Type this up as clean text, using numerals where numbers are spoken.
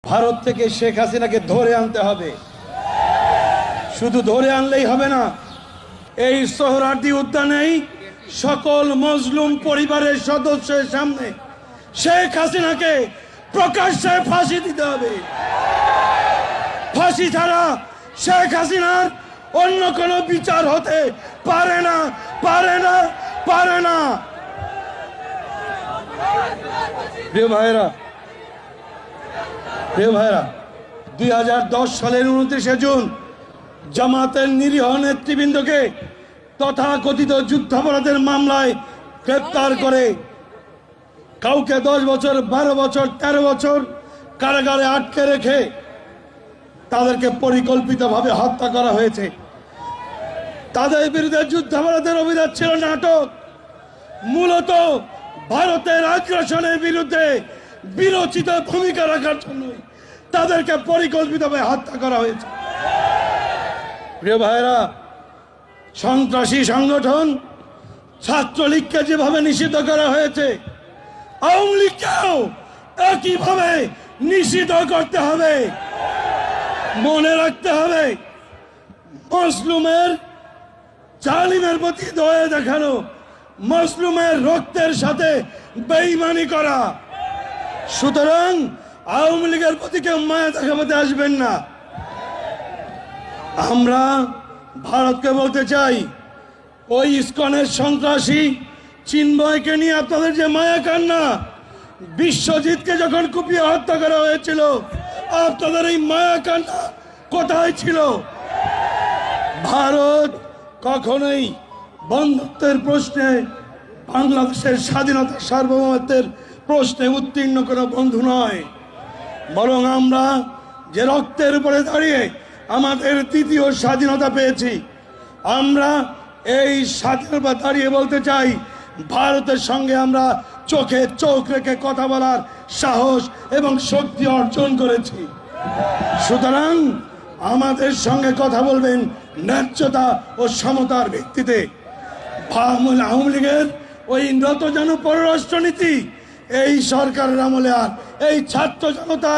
ভারত থেকে শেখ হাসিনাকে ধরে আনতে হবে। শুধু ধরে আনলেই হবে না, এই সোহরাওয়ার্দী উদ্যানেই সকল মজলুম পরিবারের সদস্যের সামনে শেখ হাসিনাকে প্রকাশ্যে ফাঁসি দিতে হবে। ফাঁসি ছাড়া শেখ হাসিনার অন্য কোনো বিচার হতে পারে না, পারে না, পারে না। প্রিয় ভাইরা, 2010 সালের 29শে জুন জামাতের নিরীহ নেতৃবৃন্দকে তথাকথিত যুদ্ধাপরাধের মামলায় গ্রেপ্তার করে কাউকে 10 বছর, 12 বছর, 13 বছর কারাগারে আটকে রেখে তাদেরকে পরিকল্পিতভাবে হত্যা করা হয়েছে। তাদের বিরুদ্ধে যুদ্ধাপরাধের অভিযোগ ছিল নাটক। মূলত ভারতের আগ্রাসনের বিরুদ্ধে বিরোচিত ভূমিকা রাখার জন্যই তাদেরকে পরিকল্পিতভাবে হত্যা করা হয়েছে। প্রিয় ভাইরা, সন্ত্রাসী সংগঠন ছাত্রলীগকে যেভাবে নিষিদ্ধ করা হয়েছে, আওয়ামী লীগকেও একইভাবে নিষিদ্ধ করতে হবে। মনে রাখতে হবে, মজলুমের জালিমের প্রতি দয়া দেখানো, মজলুমের রক্তের সাথে বেঈমানি করা। সুতরাং আওয়ামী লীগের প্রতি কেউ মায়া দেখাতে আসবেন না। আমরা ভারতকে বলতে চাই, ওই ইসকনের সন্ত্রাসী চিন্ময়কে নিয়ে আপনাদের যে মায়া কান্না, বিশ্বজিৎকে যখন কুপিয়ে হত্যা করা হয়েছিল আপনাদের এই মায়া কান্না কোথায় ছিল? ভারত কখনোই বন্ধুত্বের প্রশ্নে, বাংলাদেশের স্বাধীনতা সার্বভৌমত্বের প্রশ্নে উত্তীর্ণ কোনো বন্ধু নয়। বরং আমরা যে রক্তের উপরে দাঁড়িয়ে আমাদের তৃতীয় স্বাধীনতা পেয়েছি, আমরা এই স্বাধীনতা দাঁড়িয়ে বলতে চাই, ভারতের সঙ্গে আমরা চোখে চোখ রেখে কথা বলার সাহস এবং শক্তি অর্জন করেছি। সুতরাং আমাদের সঙ্গে কথা বলবেন ন্যায্যতা ও সমতার ভিত্তিতে। আওয়ামী লীগের ওই নতজানু পররাষ্ট্রনীতি এই সরকারের আমলে আর এই ছাত্র জনতা